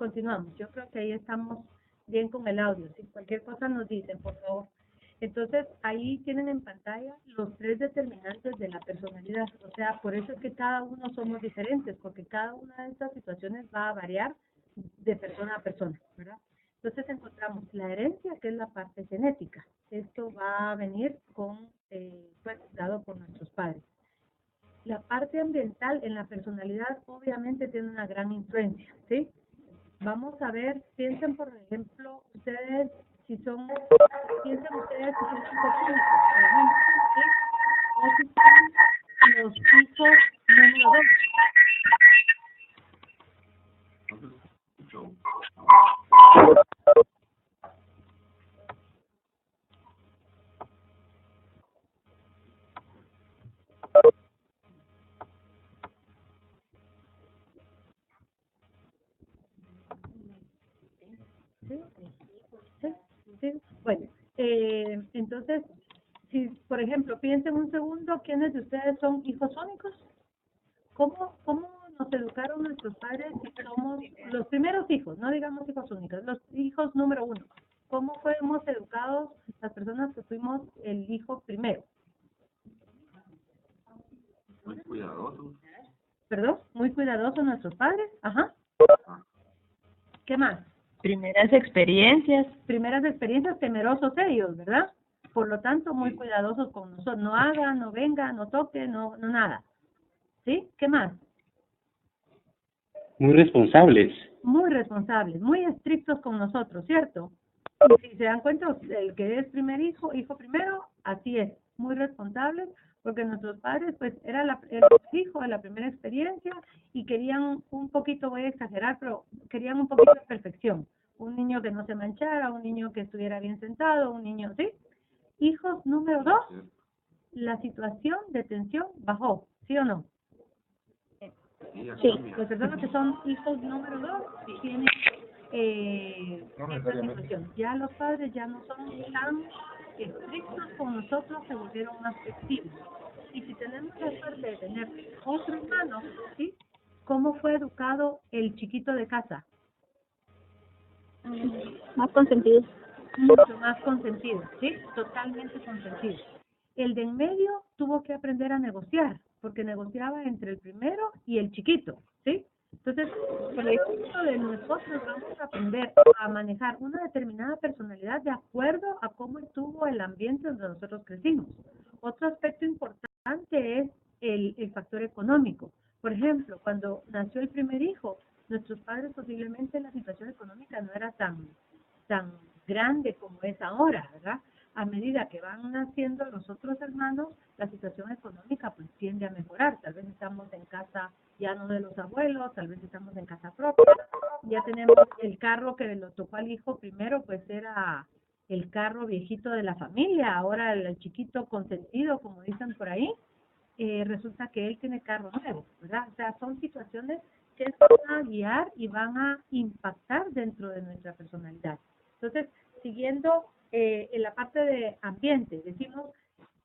continuamos. Yo creo que ahí estamos bien con el audio. Si cualquier cosa nos dicen, por favor. Entonces, ahí tienen en pantalla los 3 determinantes de la personalidad. O sea, por eso es que cada uno somos diferentes, porque cada una de estas situaciones va a variar de persona a persona, ¿verdad? Entonces encontramos la herencia, que es la parte genética. Esto va a venir pues, dado por nuestros padres. La parte ambiental en la personalidad obviamente tiene una gran influencia, ¿sí? Vamos a ver, piensen por ejemplo, piensen ustedes si son psicofónicos, por ejemplo, ¿sí? O si son los hijos número 2. ¿Sí? ¿Sí? ¿Sí? Bueno, entonces, si por ejemplo, piensen un segundo, ¿quiénes de ustedes son hijos únicos? ¿Cómo nos educaron nuestros padres si somos los primeros hijos, no digamos hijos únicos, los hijos número 1? ¿Cómo fuimos educados las personas que fuimos el hijo primero? Muy cuidadosos. ¿Perdón? Muy cuidadosos nuestros padres. Ajá. ¿Qué más? Primeras experiencias. Primeras experiencias, temerosos ellos, ¿verdad? Por lo tanto, muy cuidadosos con nosotros. No haga, no venga, no toque, no nada. ¿Sí? ¿Qué más? Muy responsables. Muy responsables, muy estrictos con nosotros, ¿cierto? Y si se dan cuenta, el que es primer hijo primero, así es, muy responsables, porque nuestros padres, pues, era el hijo de la primera experiencia y querían un poquito, voy a exagerar, pero querían un poquito de perfección. Un niño que no se manchara, un niño que estuviera bien sentado, un niño, ¿sí? Hijos número 2, la situación de tensión bajó, ¿sí o no? Sí. Las personas que son hijos número 2 tienen esta situación. Ya los padres ya no son tan estrictos con nosotros, se volvieron más flexibles. Y si tenemos la suerte de tener otro hermano, ¿sí? ¿Cómo fue educado el chiquito de casa? Más consentidos. Mucho más consentido, ¿sí? Totalmente consentido. El de en medio tuvo que aprender a negociar, porque negociaba entre el primero y el chiquito, ¿sí? Entonces, cada uno de nosotros vamos a aprender a manejar una determinada personalidad de acuerdo a cómo estuvo el ambiente donde nosotros crecimos. Otro aspecto importante es el factor económico. Por ejemplo, cuando nació el primer hijo, nuestros padres posiblemente la situación económica no era tan grande como es ahora, ¿verdad? A medida que van naciendo los otros hermanos, la situación económica pues tiende a mejorar. Tal vez estamos en casa ya no de los abuelos, tal vez estamos en casa propia. Ya tenemos el carro que lo tocó al hijo primero, pues era el carro viejito de la familia. Ahora el chiquito consentido, como dicen por ahí, resulta que él tiene carro nuevo, ¿verdad? O sea, son situaciones que van a guiar y van a impactar dentro de nuestra personalidad. Entonces, siguiendo en la parte de ambiente, decimos,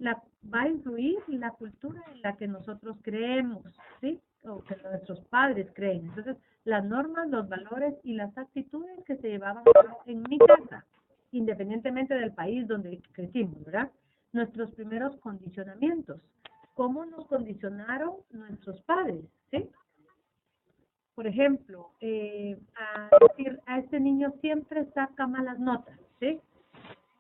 va a influir la cultura en la que nosotros creemos, ¿sí? O que nuestros padres creen. Entonces, las normas, los valores y las actitudes que se llevaban en mi casa, independientemente del país donde crecimos, ¿verdad? Nuestros primeros condicionamientos. ¿Cómo nos condicionaron nuestros padres? ¿Sí? Por ejemplo, a decir, a este niño siempre saca malas notas, ¿sí?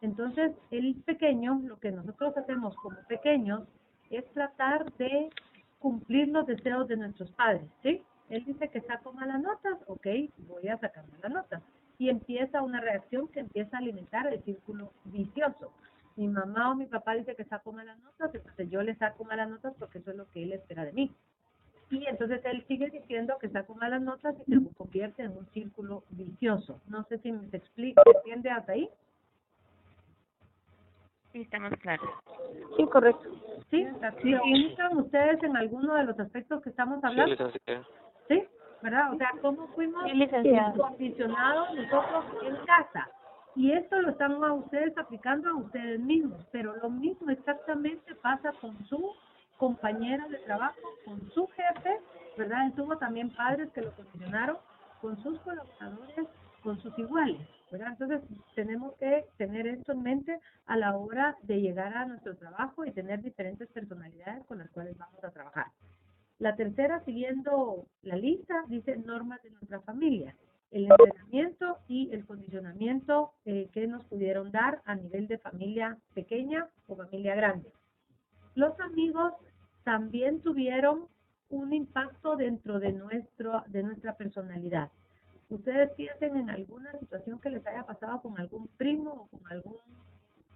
Entonces, el pequeño, lo que nosotros hacemos como pequeños, es tratar de cumplir los deseos de nuestros padres, ¿sí? Él dice que saco malas notas, ok, voy a sacar malas notas. Y empieza una reacción que empieza a alimentar el círculo vicioso. Mi mamá o mi papá dice que saco malas notas, entonces yo le saco malas notas porque eso es lo que él espera de mí. Y entonces él sigue diciendo que saco malas notas y se convierte en un círculo vicioso. No sé si me explico, ¿se entiende hasta ahí? Sí, estamos claros. Sí, correcto. ¿Sí? ¿Se ubican ustedes en alguno de los aspectos que estamos hablando? ¿Sí? ¿Verdad? O sea, ¿cómo fuimos condicionados nosotros en casa? Y esto lo están a ustedes aplicando a ustedes mismos, pero lo mismo exactamente pasa con su compañera de trabajo, con su jefe, ¿verdad? Él tuvo también padres que lo condicionaron, con sus colaboradores, con sus iguales, ¿verdad? Entonces, tenemos que tener esto en mente a la hora de llegar a nuestro trabajo y tener diferentes personalidades con las cuales vamos a trabajar. La tercera, siguiendo la lista, dice normas de nuestra familia, el entrenamiento y el condicionamiento que nos pudieron dar a nivel de familia pequeña o familia grande. Los amigos también tuvieron un impacto dentro de nuestra personalidad. Ustedes piensen en alguna situación que les haya pasado con algún primo o con algún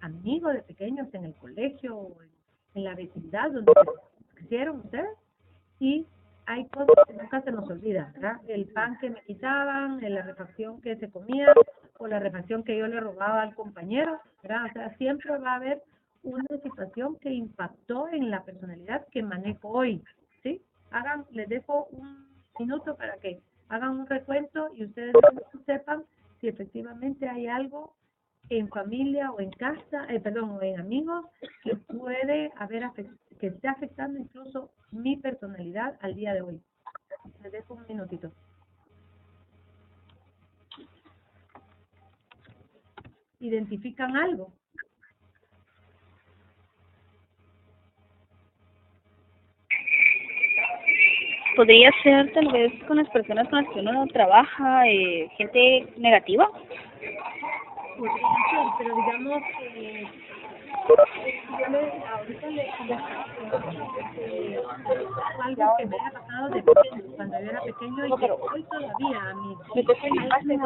amigo de pequeños en el colegio o en la vecindad donde crecieron ustedes, y hay cosas que nunca se nos olvidan, ¿verdad? El pan que me quitaban, la refacción que se comía o la refacción que yo le robaba al compañero, ¿verdad? O sea, siempre va a haber una situación que impactó en la personalidad que manejo hoy, ¿sí? Les dejo un minuto para que hagan un recuento y ustedes sepan si efectivamente hay algo en familia o en casa, o en amigos, que puede haber que esté afectando incluso mi personalidad al día de hoy. Les dejo un minutito. ¿Identifican algo? ¿Podría ser tal vez con las personas con las que uno no trabaja, gente negativa? Podría ser, pero digamos ahorita le algo que me haya pasado de pequeño, cuando yo era pequeño y que hoy todavía a mí.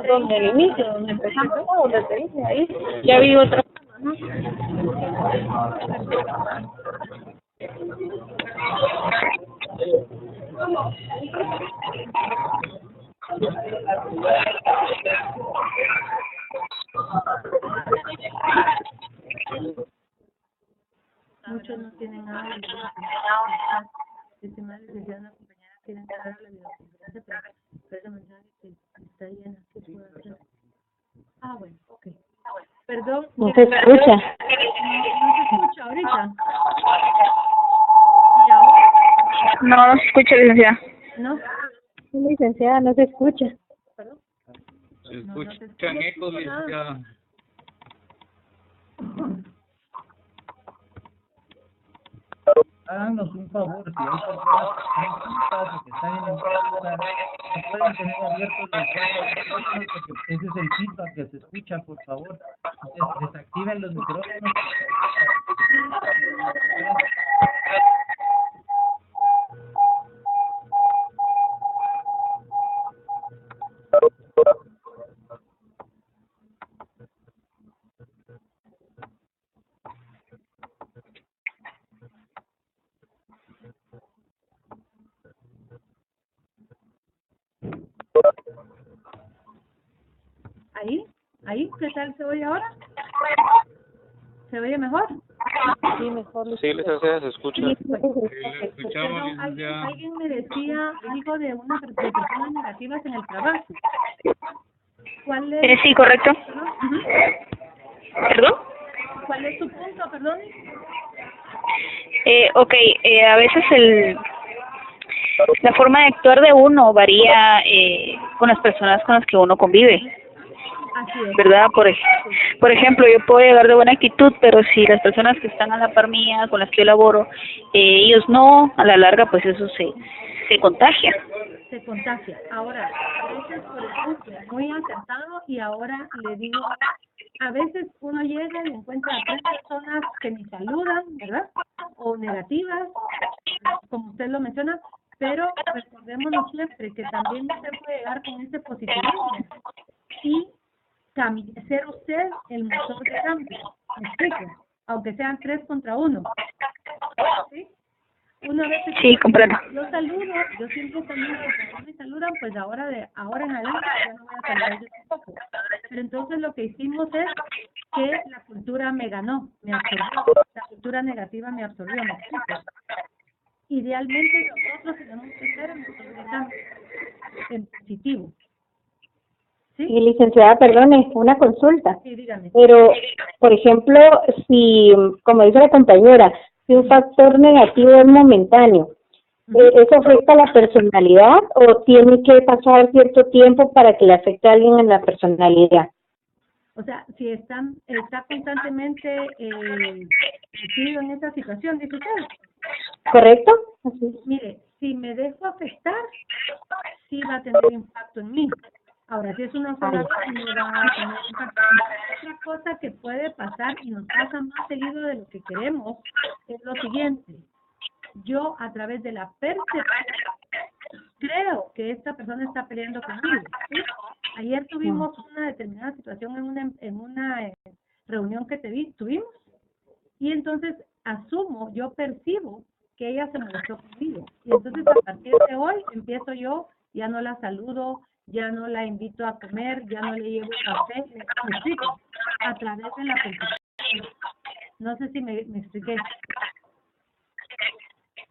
Donde el inicio, donde empezamos, donde te dice, ahí ya vi otra. Muchos no tienen nada de una compañera quieren entrar a la videoconferencia, pero esa mensaje que está llena, ¿qué puedo hacer? Ah, bueno, ok. Perdón. No se escucha. No se escucha ahorita. ¿Y ahora? No se escucha, licenciada. ¿No? Licenciada, no se escucha. ¿Perdón? Se escuchan ecos, licenciada. Háganos un favor, si hay personas que están en el celular, no pueden tener abiertos los micrófonos porque ese es el feedback que se escucha, por favor. Desactiven los micrófonos. ¿Ahí? ¿Qué tal se oye ahora? ¿Se oye mejor? Sí, mejor. Sí, licenciada, se escucha. Escuchamos, alguien me decía algo de personas negativas en el trabajo. ¿Cuál es? Sí, correcto. ¿Perdón? ¿Cuál es su punto, perdón? A veces la forma de actuar de uno varía con las personas con las que uno convive. Así es. ¿Verdad? Por ejemplo, yo puedo llegar de buena actitud, pero si las personas que están a la par mía, con las que yo laboro, ellos no, a la larga, pues eso se contagia. Se contagia. Ahora, a veces, por ejemplo, muy acertado, y ahora le digo, a veces uno llega y encuentra a 3 personas que ni saludan, ¿verdad? O negativas, como usted lo menciona, pero recordémonos siempre que también usted puede llegar con ese positivismo y ser usted el motor de cambio. ¿Me explico? Aunque sean 3 contra 1. ¿Sí? Una vez que sí, comprendo. yo saludo, yo siempre saludo, cuando me saludan, pues ahora en adelante ya no voy a saludar yo tampoco. Pero entonces lo que hicimos es que la cultura me ganó, me absorbió, la cultura negativa me absorbió, me explico. Idealmente nosotros tenemos que ser el motor de cambio, en positivo. ¿Sí? Y licenciada, perdone, una consulta. Sí, dígame. Pero, por ejemplo, si, como dice la compañera, si un factor negativo es momentáneo, ¿Eso afecta a la personalidad o tiene que pasar cierto tiempo para que le afecte a alguien en la personalidad? O sea, si está constantemente metido en esa situación, dice usted. ¿Correcto? Así. Mire, si me dejo afectar, sí va a tener impacto en mí. Ahora, si es una sola vez, no va a tener impacto. Otra cosa que puede pasar y nos pasa más seguido de lo que queremos es lo siguiente. Yo, a través de la percepción, creo que esta persona está peleando conmigo, ¿sí? Ayer tuvimos una determinada situación en una reunión que tuvimos y entonces yo percibo que ella se molestó conmigo y entonces a partir de hoy empiezo yo, ya no la saludo, ya no la invito a comer, ya no le llevo café, me explico, a través de la percepción. No sé si me expliqué.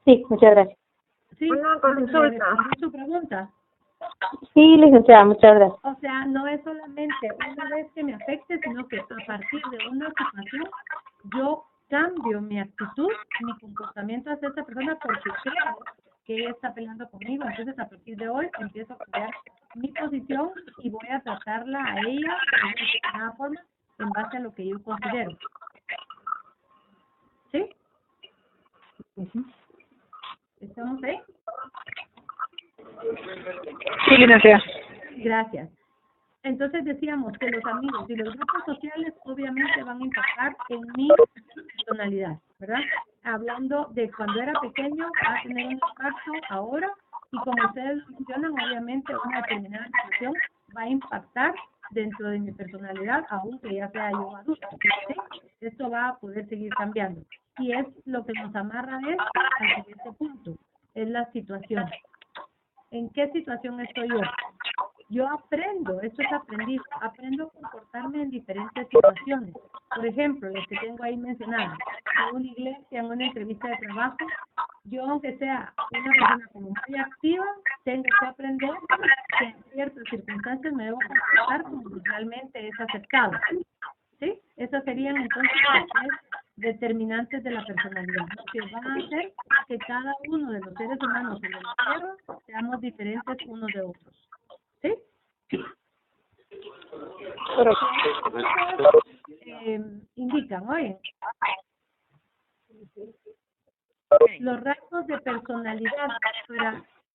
Sí, muchas gracias. Sí, ¿respondí su pregunta? Sí, licenciada, muchas gracias. O sea, no es solamente una vez que me afecte, sino que a partir de una situación yo cambio mi actitud, mi comportamiento hacia esa persona porque creo que ella está peleando conmigo. Entonces, a partir de hoy empiezo a cambiar mi posición y voy a tratarla a ella de una determinada forma en base a lo que yo considero. ¿Sí? ¿Estamos ahí? Sí, licenciada. Gracias. Entonces decíamos que los amigos y los grupos sociales obviamente van a impactar en mi personalidad, ¿verdad? Hablando de cuando era pequeño, va a tener un impacto ahora y como ustedes lo mencionan, obviamente una determinada situación va a impactar dentro de mi personalidad, aunque ya sea yo adulto, ¿sí? Esto va a poder seguir cambiando. Y es lo que nos amarra esto al siguiente punto, es la situación. ¿En qué situación estoy yo? Yo aprendo, esto es aprendiz, aprendo a comportarme en diferentes situaciones. Por ejemplo, las que tengo ahí mencionadas, en una iglesia, en una entrevista de trabajo, yo aunque sea una persona como muy activa, tengo que aprender que en ciertas circunstancias me debo comportar como realmente es aceptado. ¿Sí? Esas serían entonces las tres determinantes de la personalidad, ¿no? Que van a hacer que cada uno de los seres humanos sobre la Tierra seamos diferentes unos de otros. ¿Sí? Indican, oye, los rasgos de personalidad,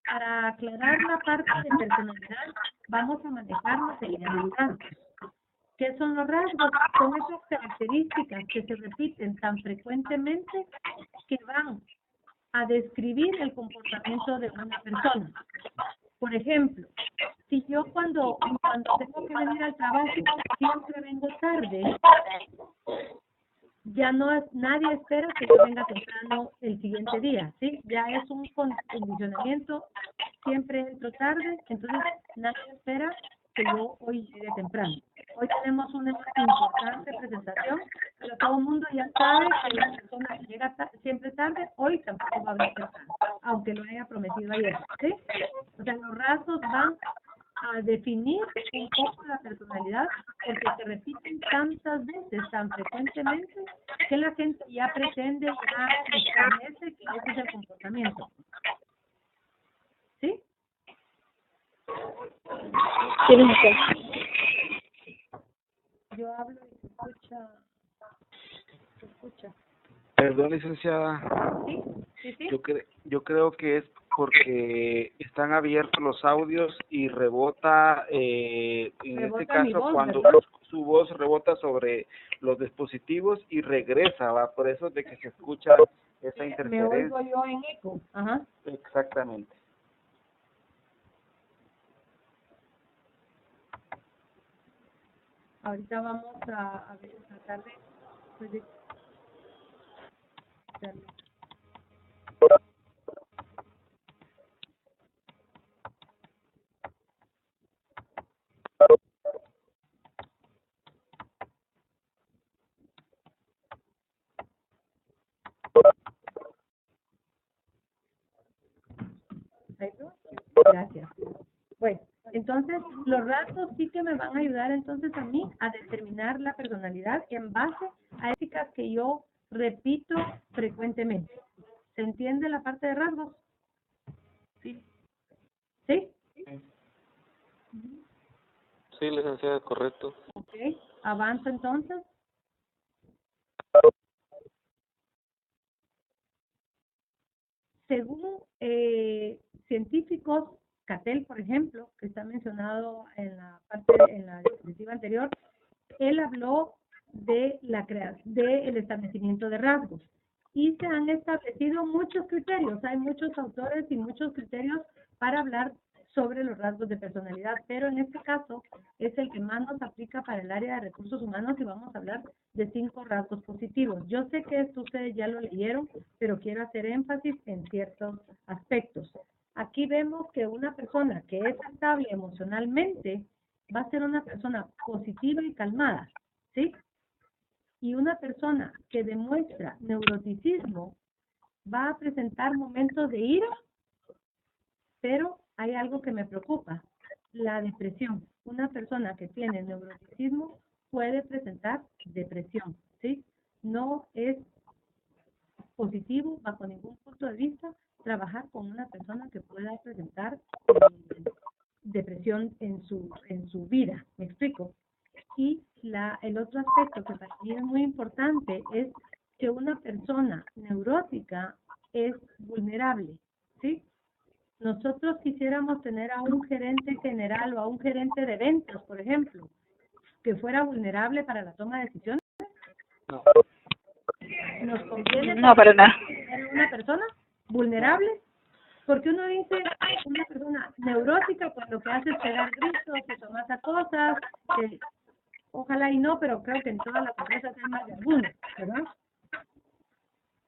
para aclarar la parte de personalidad, vamos a manejar los siguientes rasgos. ¿Qué son los rasgos? Son esas características que se repiten tan frecuentemente que van a describir el comportamiento de una persona. Por ejemplo, si yo cuando tengo que venir al trabajo siempre vengo tarde, ya nadie espera que yo venga temprano el siguiente día, ¿sí? Ya es un condicionamiento, siempre entro tarde, entonces nadie espera que yo hoy llegue temprano. Hoy tenemos una importante presentación, pero todo el mundo ya sabe que la persona que llega siempre tarde, hoy tampoco va a venir temprano, aunque lo haya prometido ayer, ¿sí? O sea, los rasgos van a definir un poco la personalidad porque se repiten tantas veces, tan frecuentemente, que la gente ya pretende, ya establece que ese es el comportamiento. ¿Sí? Sí, licenciada. Yo hablo y se escucha. Perdón, licenciada. ¿Sí? ¿Sí, sí? Yo creo que es porque están abiertos los audios y rebota, en Rebota este mi caso, voz, cuando ¿verdad? su voz rebota sobre los dispositivos y regresa, ¿va? Por eso es de que se escucha esa Me interferencia. oigo yo en eco. Ajá. Exactamente. Ahorita vamos a ver, tratar de... Gracias. Bueno, entonces los rasgos sí que me van a ayudar entonces a mí a determinar la personalidad en base a éticas que yo repito frecuentemente. ¿Se entiende la parte de rasgos? ¿Sí? Sí, licenciada, correcto. Ok, avanzo entonces. Según científicos, Cattell, por ejemplo, que está mencionado en la diapositiva anterior, él habló de del establecimiento de rasgos. Y se han establecido muchos criterios, hay muchos autores y muchos criterios para hablar sobre los rasgos de personalidad, pero en este caso es el que más nos aplica para el área de recursos humanos y vamos a hablar de 5 rasgos positivos. Yo sé que esto ustedes ya lo leyeron, pero quiero hacer énfasis en ciertos aspectos. Aquí vemos que una persona que es estable emocionalmente va a ser una persona positiva y calmada, ¿sí? Y una persona que demuestra neuroticismo va a presentar momentos de ira, pero hay algo que me preocupa, la depresión. Una persona que tiene neuroticismo puede presentar depresión, ¿sí? No es positivo bajo ningún punto de vista trabajar con una persona que pueda presentar depresión en su vida, ¿me explico? Y el otro aspecto que para mí es muy importante es que una persona neurótica es vulnerable, ¿sí? Nosotros quisiéramos tener a un gerente general o a un gerente de ventas, por ejemplo, que fuera vulnerable para la toma de decisiones. No. ¿Nos conviene No, para nada. tener una persona vulnerable? Porque uno dice, una persona neurótica, pues lo que hace es pegar gritos, que tomar cosas, ojalá y no, pero creo que en todas las empresas hay más de alguna, ¿verdad?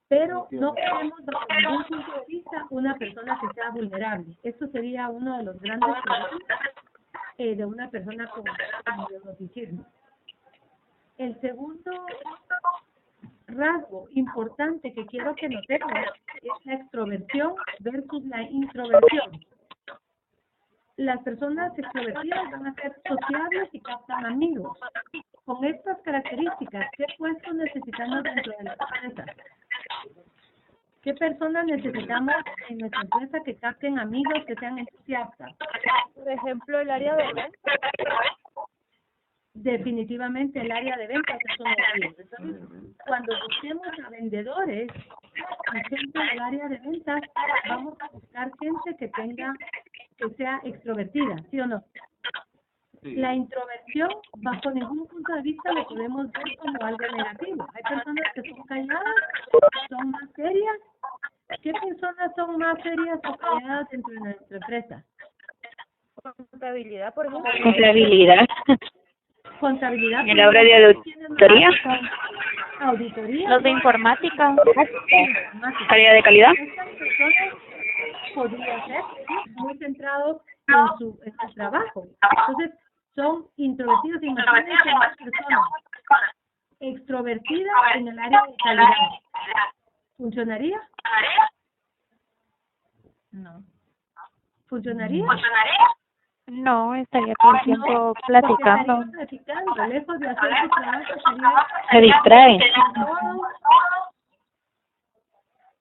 Pero no queremos bajo ningún punto de vista una persona que sea vulnerable. Esto sería uno de los grandes problemas de una persona con neuroticismo. El segundo rasgo importante que quiero que notemos es la extroversión versus la introversión. Las personas extrovertidas van a ser sociables y captan amigos. Con estas características, ¿qué puestos necesitamos dentro de la empresa? ¿Qué personas necesitamos en nuestra empresa que capten amigos, que sean entusiastas? Por ejemplo, el área de ventas. Definitivamente el área de ventas es uno de ellos. Entonces, cuando busquemos a vendedores y gente del área de ventas, vamos a buscar gente que sea extrovertida, ¿sí o no? Sí. La introversión, bajo ningún punto de vista, lo podemos ver como algo negativo. Hay personas que son calladas, son más serias. ¿Qué personas son más serias o calladas dentro de nuestra empresa? Contabilidad, por ejemplo. Contabilidad. Contabilidad. En la área de auditoría. Auditoría. Los de informática. Área de calidad. Estas personas podrían ser muy centrados en su trabajo. Entonces, son introvertidos. Imagínense una persona extrovertida en el área de calidad. ¿Funcionaría? No. ¿Funcionaría? No, estaría todo el tiempo platicando. Porque estaría platicando, lejos de hacer su trabajo, estaría Se distrae. todo.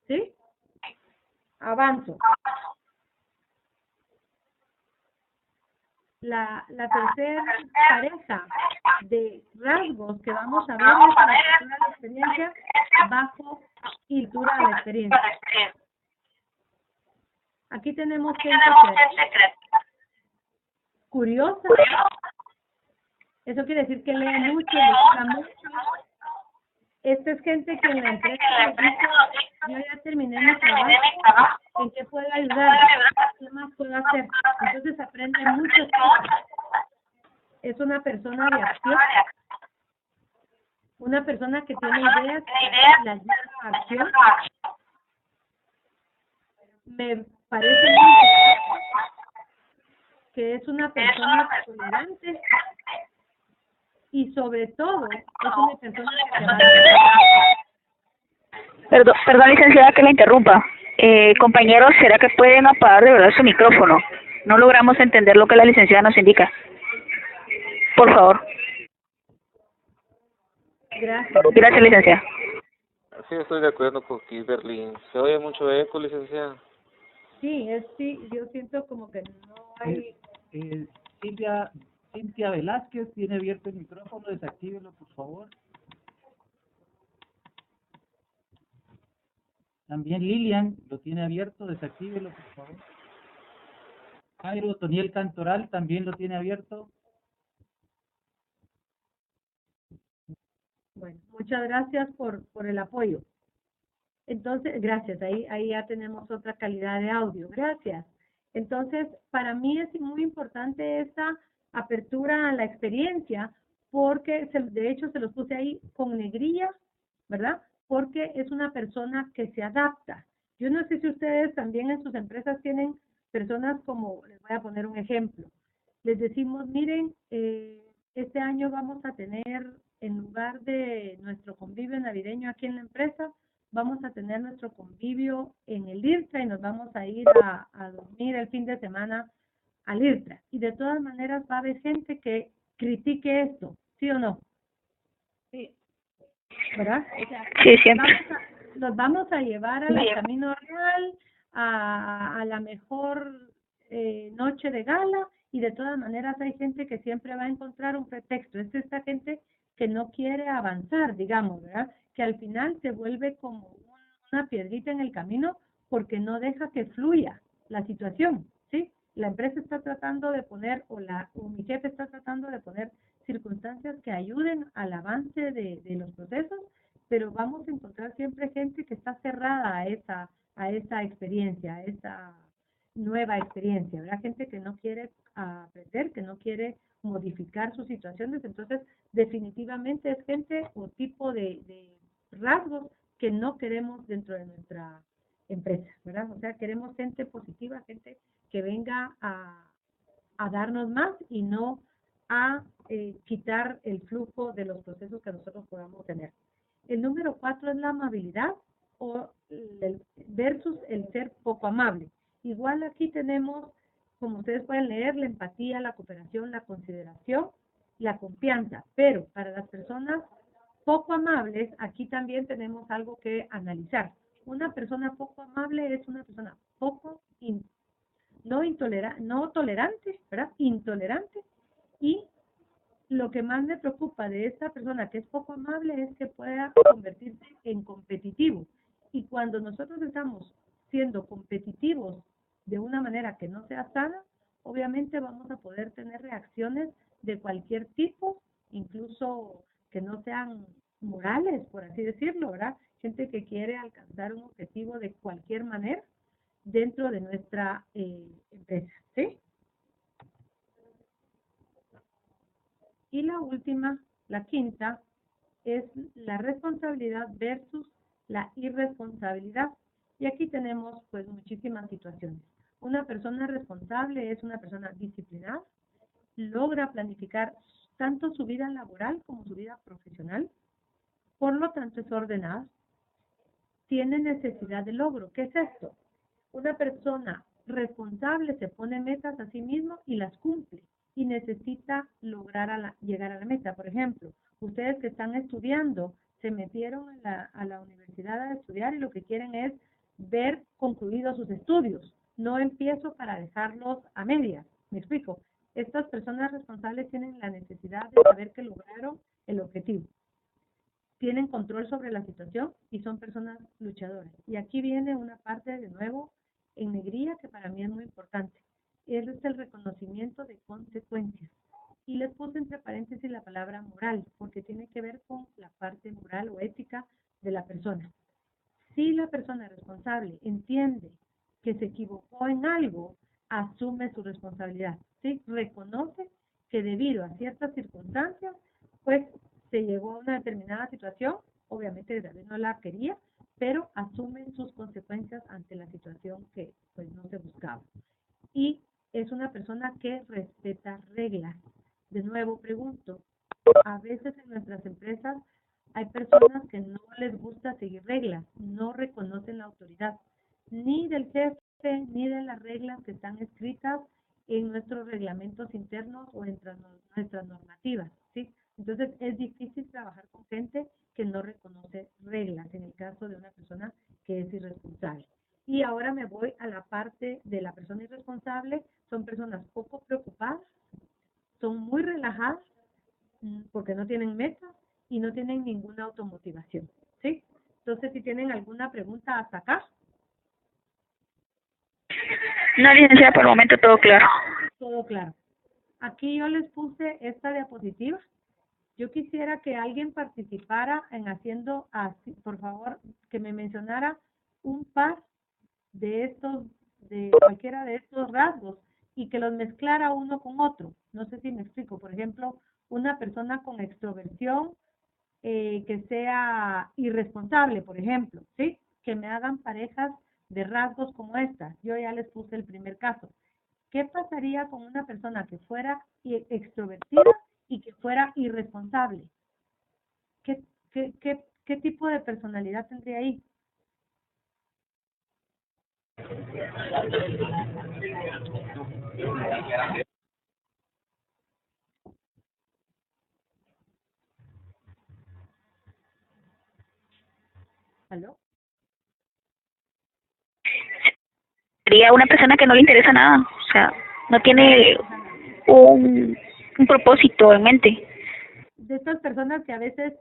¿Sí? Avanzo. La tercera pareja de rasgos que vamos a ver es la cultura de la experiencia bajo cultura de la experiencia. Aquí tenemos gente que es curiosa. Eso quiere decir que lee mucho, lectura mucho. Esta es gente que en la empresa les dice, yo ya terminé mi trabajo, ¿en qué puedo ayudar? ¿Qué más puedo hacer? Entonces aprende muchas cosas. Es una persona de acción, una persona que tiene ideas, las lleva a acción. Me parece muy que es una persona tolerante y sobre todo es una persona que va Perdón, licenciada, que la interrumpa. Compañeros, ¿será que pueden apagar de verdad su micrófono? No logramos entender lo que la licenciada nos indica. Por favor. Gracias. Gracias, licenciada. Sí, estoy de acuerdo con Kimberly. Se oye mucho eco, licenciada. Sí, yo siento como que no hay... Cintia Velázquez tiene abierto el micrófono, desactívelo por favor. También Lilian lo tiene abierto, desactívelo por favor. Jairo Toniel Cantoral también lo tiene abierto. Bueno, muchas gracias por el apoyo. Entonces, gracias, ahí ya tenemos otra calidad de audio, gracias. Entonces, para mí es muy importante esta apertura a la experiencia, porque de hecho se los puse ahí con negrilla, ¿verdad? Porque es una persona que se adapta. Yo no sé si ustedes también en sus empresas tienen personas como, les voy a poner un ejemplo, les decimos, miren, este año vamos a tener, en lugar de nuestro convivio navideño aquí en la empresa, vamos a tener nuestro convivio en el IRTRA y nos vamos a ir a dormir el fin de semana al IRTRA. Y de todas maneras va a haber gente que critique esto, ¿sí o no? Sí. ¿Verdad? O sea, Sí, siempre. nos vamos a llevar al camino real, a la mejor noche de gala, y de todas maneras hay gente que siempre va a encontrar un pretexto. Es esta gente que no quiere avanzar, digamos, ¿verdad? Que al final se vuelve como una piedrita en el camino porque no deja que fluya la situación, ¿sí? La empresa está tratando de poner, o mi jefe está tratando de poner circunstancias que ayuden al avance de los procesos, pero vamos a encontrar siempre gente que está cerrada a esa experiencia, a esa nueva experiencia, ¿verdad? Gente que no quiere aprender, que no quiere modificar sus situaciones. Entonces definitivamente es gente o tipo de rasgos que no queremos dentro de nuestra empresa, ¿verdad? O sea, queremos gente positiva, gente que venga a darnos más y no a quitar el flujo de los procesos que nosotros podamos tener. El número 4 es la amabilidad versus el ser poco amable. Igual aquí tenemos, como ustedes pueden leer, la empatía, la cooperación, la consideración, la confianza. Pero para las personas poco amables, aquí también tenemos algo que analizar. Una persona poco amable es una persona poco no tolerante, ¿verdad? Intolerante. Y lo que más me preocupa de esta persona que es poco amable es que pueda convertirse en competitivo. Y cuando nosotros estamos siendo competitivos de una manera que no sea sana, obviamente vamos a poder tener reacciones de cualquier tipo, incluso que no sean morales, por así decirlo, ¿verdad? Gente que quiere alcanzar un objetivo de cualquier manera dentro de nuestra empresa, ¿sí? Y la última, la quinta, es la responsabilidad versus la irresponsabilidad. Y aquí tenemos pues muchísimas situaciones. Una persona responsable es una persona disciplinada, logra planificar tanto su vida laboral como su vida profesional, por lo tanto es ordenada, tiene necesidad de logro. ¿Qué es esto? Una persona responsable se pone metas a sí mismo y las cumple y necesita lograr llegar a la meta. Por ejemplo, ustedes que están estudiando, se metieron a la universidad a estudiar y lo que quieren es ver concluidos sus estudios. No empiezo para dejarlos a medias. ¿Me explico? Estas personas responsables tienen la necesidad de saber que lograron el objetivo. Tienen control sobre la situación y son personas luchadoras. Y aquí viene una parte de nuevo en negrilla que para mí es muy importante. Es el reconocimiento de consecuencias. Y les puse entre paréntesis la palabra moral, porque tiene que ver con la parte moral o ética de la persona. Si la persona responsable entiende que se equivocó en algo, asume su responsabilidad, ¿sí? Reconoce que debido a ciertas circunstancias, pues se llegó a una determinada situación, obviamente tal vez no la quería, pero asumen sus consecuencias ante la situación que pues no se buscaba. Y es una persona que respeta reglas. De nuevo pregunto, a veces en nuestras empresas hay personas que no les gusta seguir reglas, no reconocen la autoridad, ni del jefe, ni de las reglas que están escritas en nuestros reglamentos internos o en nuestras normativas, ¿sí? Entonces es difícil trabajar con gente que no reconoce reglas, en el caso de una persona que es irresponsable. Y ahora me voy a la parte irresponsable son personas poco preocupadas, son muy relajadas porque no tienen metas y no tienen ninguna automotivación, ¿sí? Entonces, si tienen alguna pregunta hasta acá. No, licenciada, por el momento todo claro. Todo claro. Aquí yo les puse esta diapositiva. Yo quisiera que alguien participara en haciendo así, por favor, que me mencionara un par de estos, de cualquiera de estos rasgos y que los mezclara uno con otro. No sé si me explico. Por ejemplo, una persona con extroversión que sea irresponsable, por ejemplo, ¿sí? Que me hagan parejas de rasgos como estas. Yo ya les puse el primer caso. ¿Qué pasaría con una persona que fuera extrovertida y que fuera irresponsable? ¿Qué tipo de personalidad tendría ahí? ¿Aló? Sería una persona que no le interesa nada, o sea, no tiene un propósito en mente. De estas personas que a veces,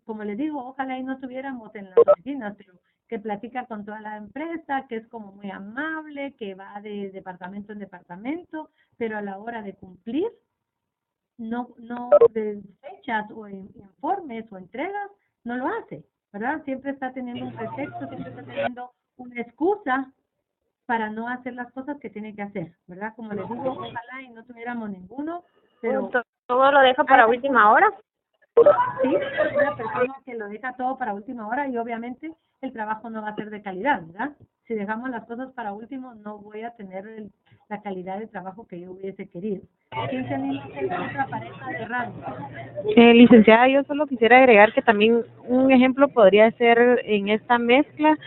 como les digo, ojalá y no estuviéramos en las oficinas, pero que platica con toda la empresa, que es como muy amable, que va de departamento en departamento, pero a la hora de cumplir, no de fechas o informes o entregas, no lo hace, ¿verdad? Siempre está teniendo un pretexto, siempre está teniendo una excusa para no hacer las cosas que tiene que hacer, ¿verdad? Como les digo, ojalá y no tuviéramos ninguno, pero Todo lo deja para última hora. sí, una persona que lo deja todo para última hora y obviamente el trabajo no va a ser de calidad, ¿verdad? Si dejamos las cosas para último, no voy a tener la calidad de trabajo que yo hubiese querido. ¿Quién se anima a hacer otra pareja de rasgos? Licenciada, yo solo quisiera agregar que también un ejemplo podría ser en esta mezcla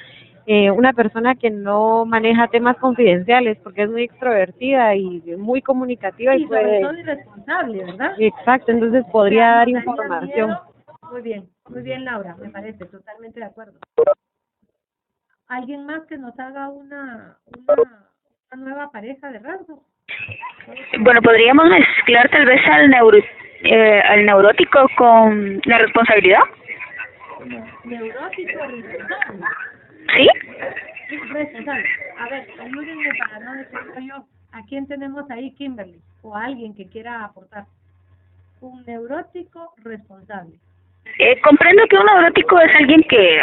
una persona que no maneja temas confidenciales porque es muy extrovertida y muy comunicativa y sobre puede... todo irresponsable, ¿verdad? Exacto, entonces podría dar Nos daría información. miedo. Muy bien, Laura, me parece, totalmente de acuerdo. ¿Alguien más que nos haga una nueva pareja de rasgos? Bueno, podríamos mezclar tal vez al neurótico con la responsabilidad. Neurótico, responsable. ¿Sí? Sí, responsable. A ver, ayúdenme para no decirlo yo. ¿A quién tenemos ahí, Kimberly? O a alguien que quiera aportar. Un neurótico responsable. Comprendo que un neurótico es alguien que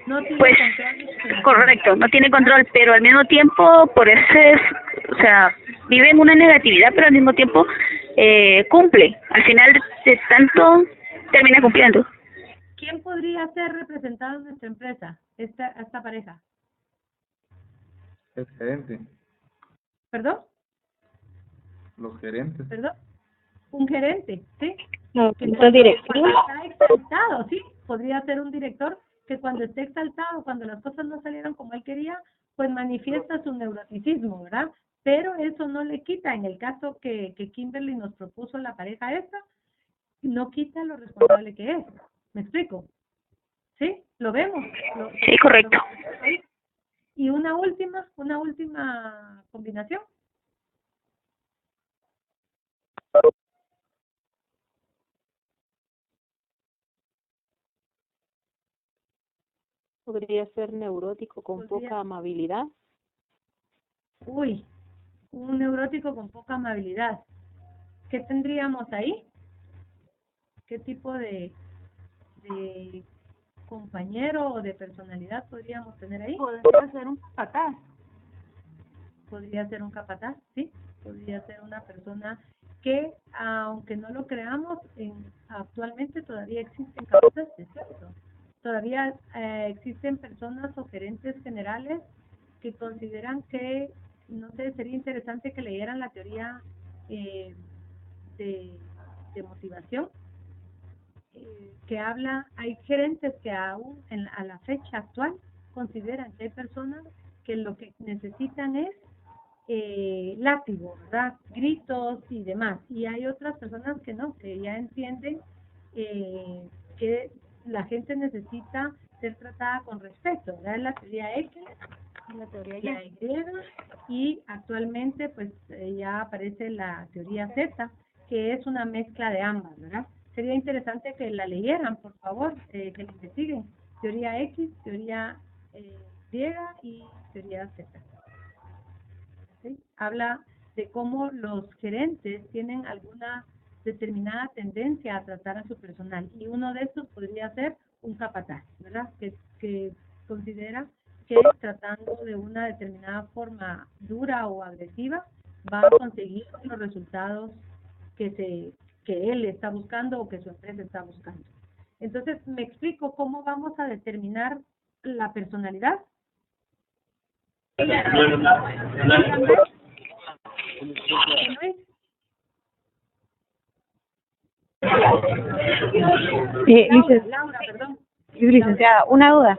no tiene pues control. correcto, no tiene control, pero al mismo tiempo por ese, o sea, vive en una negatividad, pero al mismo tiempo cumple. Al final de tanto termina cumpliendo. ¿Quién podría ser representado en nuestra empresa, esta pareja? El gerente. ¿Perdón? Los gerentes. ¿Perdón? Un gerente, ¿sí? No, Que entonces directivo. está exaltado, ¿sí? Podría ser un director que cuando esté exaltado, cuando las cosas no salieron como él quería, pues manifiesta su neuroticismo, ¿verdad? Pero eso no le quita, en el caso que Kimberly nos propuso la pareja esta, no quita lo responsable que es. ¿Me explico? ¿Sí? ¿Lo vemos? Sí, correcto. Y una última combinación. Podría ser neurótico con poca amabilidad. Uy, un neurótico con poca amabilidad. ¿Qué tendríamos ahí? ¿Qué tipo de compañero o de personalidad podríamos tener ahí? Podría ser un capataz. Podría ser un capataz, sí. Podría ser una persona que, aunque no lo creamos, actualmente todavía existen capaces, ¿cierto? Todavía existen personas o gerentes generales que consideran que, no sé, sería interesante que leyeran la teoría de motivación, que habla, hay gerentes que aún a la fecha actual consideran que hay personas que lo que necesitan es látigo, ¿verdad? Gritos y demás. Y hay otras personas que no, que ya entienden que la gente necesita ser tratada con respeto, ¿verdad? Es la teoría Ekel, la teoría griega, y actualmente pues ya aparece la teoría Z, que es una mezcla de ambas, ¿verdad? Sería interesante que la leyeran, por favor, que la investiguen. Teoría X, teoría griega y teoría Z. ¿Sí? Habla de cómo los gerentes tienen alguna determinada tendencia a tratar a su personal, y uno de estos podría ser un capataz, ¿verdad? Que considera que tratando de una determinada forma dura o agresiva va a conseguir los resultados que él está buscando o que su empresa está buscando. Entonces, me explico cómo vamos a determinar la personalidad. Laura, perdón. Licenciada, una duda.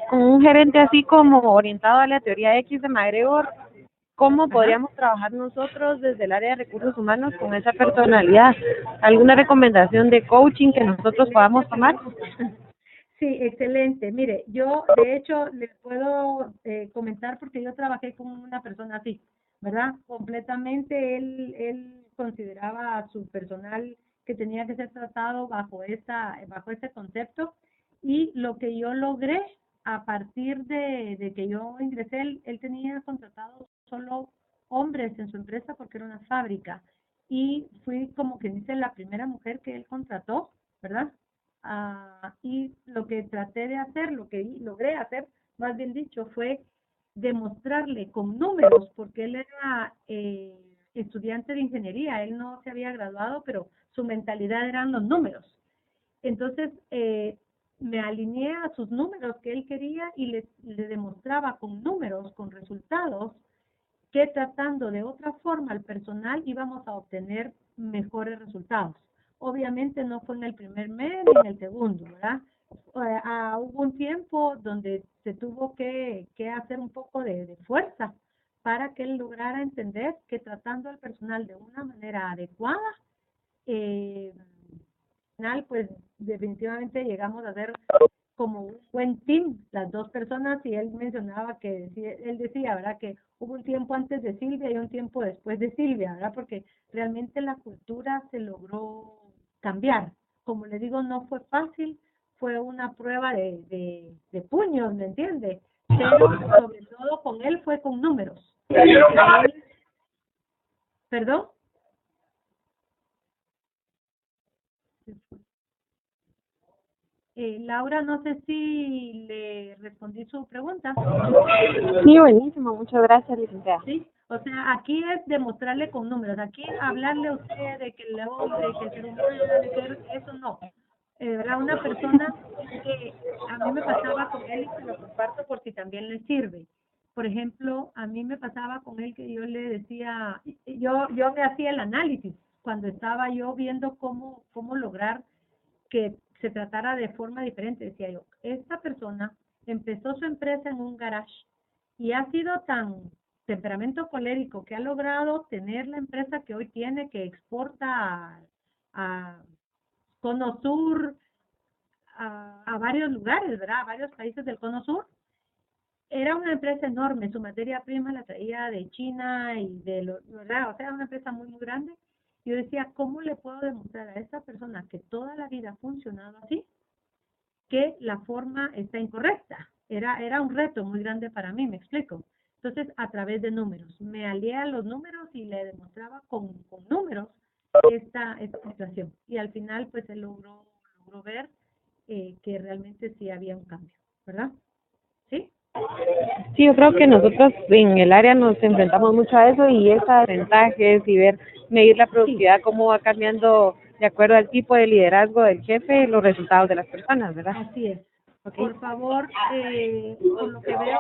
Con un gerente así como orientado a la teoría X de MacGregor, ¿cómo podríamos trabajar nosotros desde el área de recursos humanos con esa personalidad? ¿Alguna recomendación de coaching que nosotros podamos tomar? Sí, excelente. Mire, yo de hecho les puedo comentar porque yo trabajé con una persona así, ¿verdad? Completamente él consideraba a su personal que tenía que ser tratado bajo ese concepto, y lo que yo logré a partir de que yo ingresé, él tenía contratado solo hombres en su empresa porque era una fábrica, y fui como que dice la primera mujer que él contrató, ¿verdad? Y lo que traté de hacer, lo que logré hacer, más bien dicho, fue demostrarle con números, porque él era estudiante de ingeniería, él no se había graduado, pero su mentalidad eran los números. Entonces, me alineé a sus números que él quería y le demostraba con números, con resultados, que tratando de otra forma al personal íbamos a obtener mejores resultados. Obviamente no fue en el primer mes ni en el segundo, ¿verdad? Hubo un tiempo donde se tuvo que hacer un poco de fuerza para que él lograra entender que tratando al personal de una manera adecuada, al final pues definitivamente llegamos a ser como un buen team, las dos personas, y él mencionaba que él decía, ¿verdad?, que hubo un tiempo antes de Silvia y un tiempo después de Silvia, ¿verdad?, porque realmente la cultura se logró cambiar. Como le digo, no fue fácil, fue una prueba de puños, ¿me entiende? Pero sobre todo con él fue con números. ¿Perdón? Laura, no sé si le respondí su pregunta. Sí, buenísimo, muchas gracias, licenciada. Sí, o sea, aquí es demostrarle con números, aquí hablarle a usted de que el hombre, que el ser humano, de que eso no. ¿Verdad? Una persona que a mí me pasaba con él, y se lo comparto por si también le sirve. Por ejemplo, a mí me pasaba con él que yo le decía, yo me hacía el análisis cuando estaba yo viendo cómo lograr que se tratara de forma diferente. Decía yo, esta persona empezó su empresa en un garage y ha sido tan temperamento colérico que ha logrado tener la empresa que hoy tiene, que exporta a Cono Sur, a varios lugares, ¿verdad? A varios países del Cono Sur. Era una empresa enorme, su materia prima la traía de China y ¿verdad? O sea, una empresa muy, muy grande. Yo decía, ¿cómo le puedo demostrar a esta persona que toda la vida ha funcionado así, que la forma está incorrecta? Era un reto muy grande para mí, me explico. Entonces, a través de números, me alié a los números y le demostraba con números esta situación. Y al final, pues, él logró ver que realmente sí había un cambio, ¿verdad? ¿Sí? Sí, yo creo que nosotros en el área nos enfrentamos mucho a eso, y esas ventajas y medir la productividad, cómo va cambiando de acuerdo al tipo de liderazgo del jefe, los resultados de las personas, ¿verdad? Así es. Okay. Por favor, por lo que veo,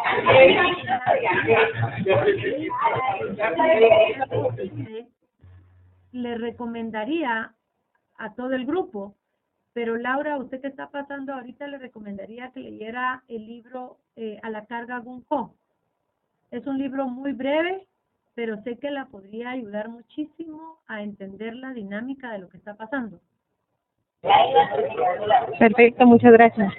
le recomendaría a todo el grupo, pero Laura, usted que está pasando ahorita, le recomendaría que leyera el libro A la carga Gun-Ho. Es un libro muy breve, pero sé que la podría ayudar muchísimo a entender la dinámica de lo que está pasando. Perfecto, muchas gracias.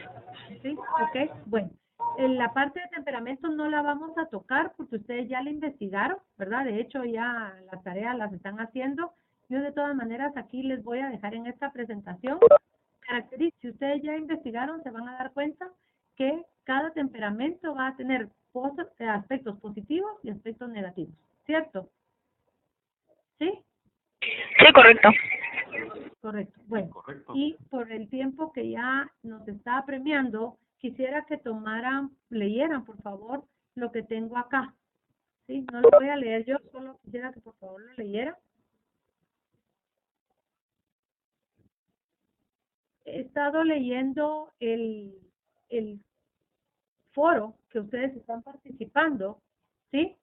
Sí, ok, bueno. En la parte de temperamento no la vamos a tocar porque ustedes ya la investigaron, ¿verdad? De hecho, ya las tareas las están haciendo. Yo de todas maneras aquí les voy a dejar en esta presentación características. Si ustedes ya investigaron, se van a dar cuenta que cada temperamento va a tener aspectos positivos y aspectos negativos, ¿cierto? ¿Sí? Sí, correcto. Correcto. Bueno, y por el tiempo que ya nos está apremiando, quisiera que leyeran, por favor, lo que tengo acá. ¿Sí? No lo voy a leer yo, solo quisiera que por favor lo leyeran. He estado leyendo el foro que ustedes están participando, ¿sí?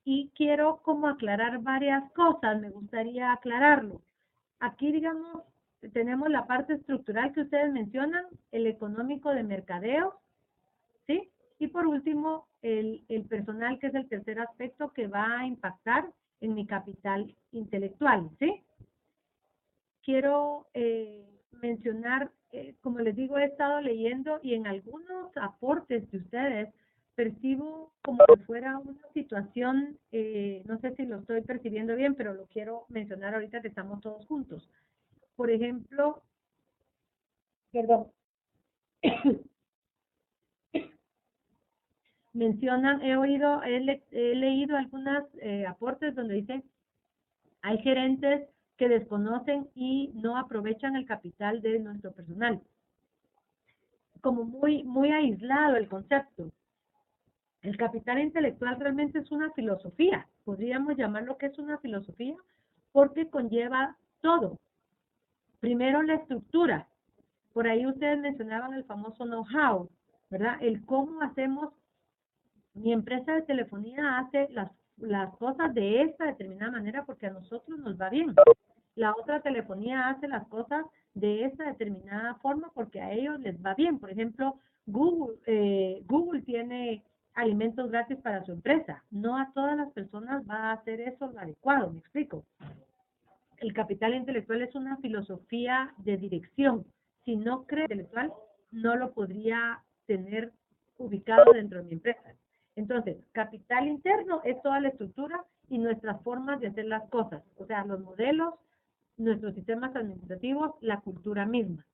Y quiero como aclarar varias cosas, me gustaría aclararlo. Aquí, digamos, tenemos la parte estructural que ustedes mencionan, el económico de mercadeo, ¿sí? Y por último, el personal, que es el tercer aspecto que va a impactar en mi capital intelectual, ¿sí? Quiero mencionar, como les digo, he estado leyendo y en algunos aportes de ustedes percibo como que fuera una situación, no sé si lo estoy percibiendo bien, pero lo quiero mencionar ahorita que estamos todos juntos. Por ejemplo, perdón, mencionan, he leído algunos aportes donde dicen, hay gerentes que desconocen y no aprovechan el capital de nuestro personal. Como muy aislado el concepto. El capital intelectual realmente es una filosofía, podríamos llamarlo que es una filosofía, porque conlleva todo. Primero la estructura, por ahí ustedes mencionaban el famoso know-how, ¿verdad? El cómo hacemos, mi empresa de telefonía hace las cosas de esta determinada manera porque a nosotros nos va bien. La otra telefonía hace las cosas de esta determinada forma porque a ellos les va bien. Por ejemplo, Google tiene alimentos gratis para su empresa. No a todas las personas va a hacer eso lo adecuado, ¿me explico? El capital intelectual es una filosofía de dirección. Si no cree intelectual, no lo podría tener ubicado dentro de mi empresa. Entonces, capital interno es toda la estructura y nuestras formas de hacer las cosas, o sea, los modelos, nuestros sistemas administrativos, la cultura misma.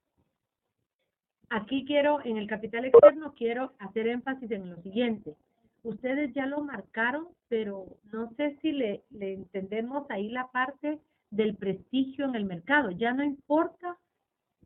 Aquí en el capital externo, quiero hacer énfasis en lo siguiente. Ustedes ya lo marcaron, pero no sé si le entendemos ahí la parte del prestigio en el mercado. Ya no importa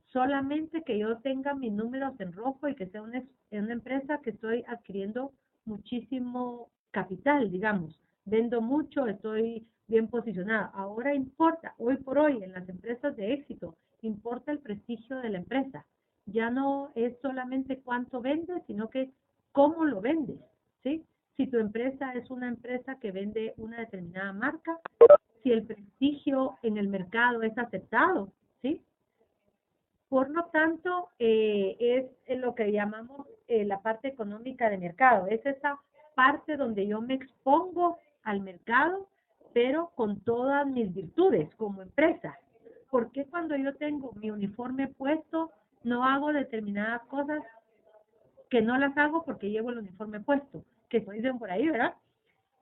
solamente que yo tenga mis números en rojo y que sea una empresa que estoy adquiriendo muchísimo capital, digamos. Vendo mucho, estoy bien posicionada. Ahora importa, hoy por hoy, en las empresas de éxito, importa el prestigio de la empresa. Ya no es solamente cuánto vendes, sino que cómo lo vendes, ¿sí? Si tu empresa es una empresa que vende una determinada marca, si el prestigio en el mercado es aceptado, ¿sí? Por lo tanto, es lo que llamamos la parte económica de mercado. Es esa parte donde yo me expongo al mercado, pero con todas mis virtudes como empresa. ¿Por qué cuando yo tengo mi uniforme puesto no hago determinadas cosas que no las hago porque llevo el uniforme puesto? Que se dicen por ahí, ¿verdad?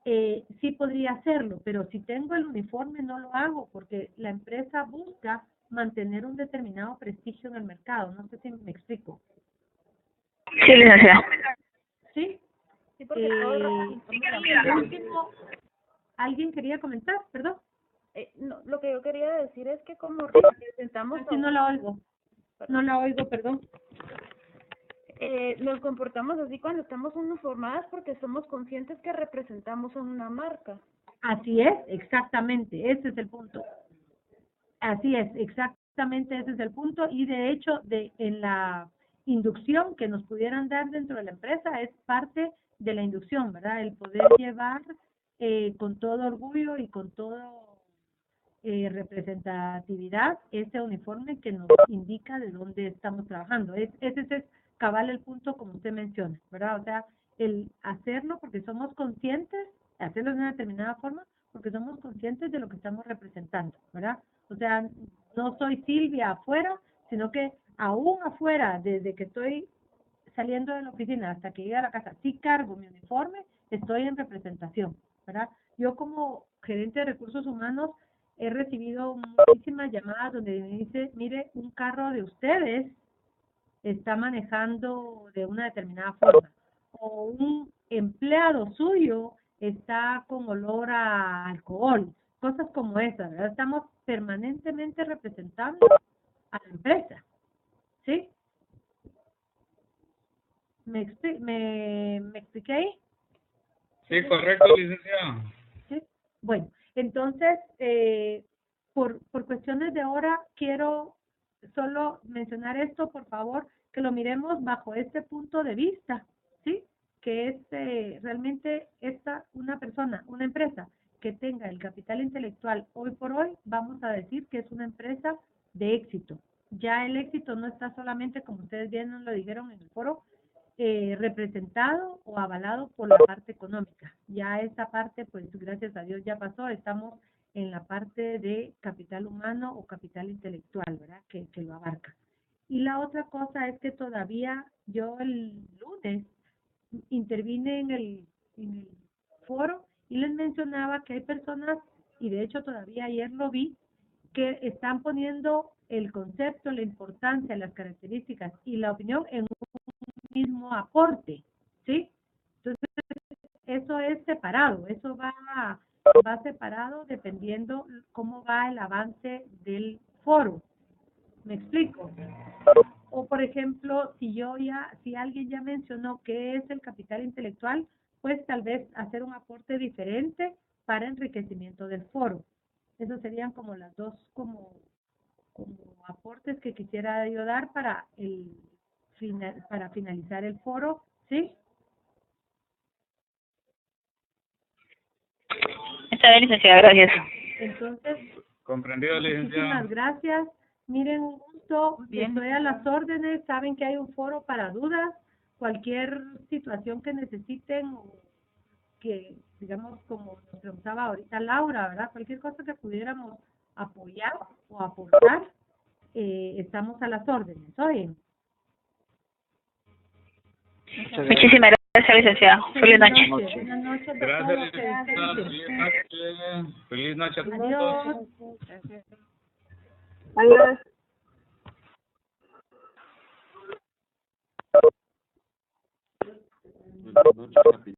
Sí podría hacerlo, pero si tengo el uniforme no lo hago porque la empresa busca mantener un determinado prestigio en el mercado. No sé si me explico. Sí, licenciada. ¿Sí? Sí, porque último, ¿alguien quería comentar? Perdón. No, lo que yo quería decir es que como representamos... Sí, no la oigo. No la oigo, perdón. Nos comportamos así cuando estamos uniformadas porque somos conscientes que representamos a una marca. Así es, exactamente, ese es el punto. Así es, exactamente ese es el punto. Y de hecho, en la inducción que nos pudieran dar dentro de la empresa es parte de la inducción, ¿verdad? El poder llevar con todo orgullo y con toda representatividad ese uniforme que nos indica de dónde estamos trabajando. Ese es cabal el punto como usted menciona, ¿verdad? O sea, el hacerlo porque somos conscientes, hacerlo de una determinada forma, porque somos conscientes de lo que estamos representando, ¿verdad? O sea, no soy Silvia afuera, sino que aún afuera, desde que estoy saliendo de la oficina hasta que llegue a la casa, sí cargo mi uniforme, estoy en representación, ¿verdad? Yo como gerente de recursos humanos he recibido muchísimas llamadas donde me dice, mire, un carro de ustedes está manejando de una determinada forma, o un empleado suyo está con olor a alcohol, cosas como esas, ¿verdad? Estamos permanentemente representando a la empresa, ¿sí? ¿Me expliqué ahí? Sí, correcto, licenciado. ¿Sí? Bueno, entonces, por cuestiones de hora, quiero solo mencionar esto, por favor, que lo miremos bajo este punto de vista, ¿sí? Que es realmente una persona, una empresa que tenga el capital intelectual hoy por hoy, vamos a decir que es una empresa de éxito. Ya el éxito no está solamente, como ustedes bien nos lo dijeron en el foro, representado o avalado por la parte económica. Ya esta parte, pues gracias a Dios ya pasó, estamos en la parte de capital humano o capital intelectual, ¿verdad? Que lo abarca. Y la otra cosa es que todavía yo el lunes intervine en el foro y les mencionaba que hay personas, y de hecho todavía ayer lo vi, que están poniendo el concepto, la importancia, las características y la opinión en mismo aporte, ¿sí? Entonces, eso es separado, eso va separado dependiendo cómo va el avance del foro. ¿Me explico? O, por ejemplo, si alguien ya mencionó qué es el capital intelectual, pues tal vez hacer un aporte diferente para enriquecimiento del foro. Esos serían como las dos como aportes que quisiera yo dar para para finalizar el foro, ¿sí? Está bien, licenciada, gracias. Entonces, Comprendido, licenciado. muchísimas gracias. Miren, un gusto, estoy a las órdenes, saben que hay un foro para dudas, cualquier situación que necesiten, o que, digamos, como nos preguntaba ahorita Laura, ¿verdad? Cualquier cosa que pudiéramos apoyar o aportar, estamos a las órdenes, ¿oyen? Muchísimas gracias, licenciada. Feliz noche. Buenas noches a Gracias, todos. licenciado. Feliz noche a todos. Adiós. Adiós. Buenas noches, capitán.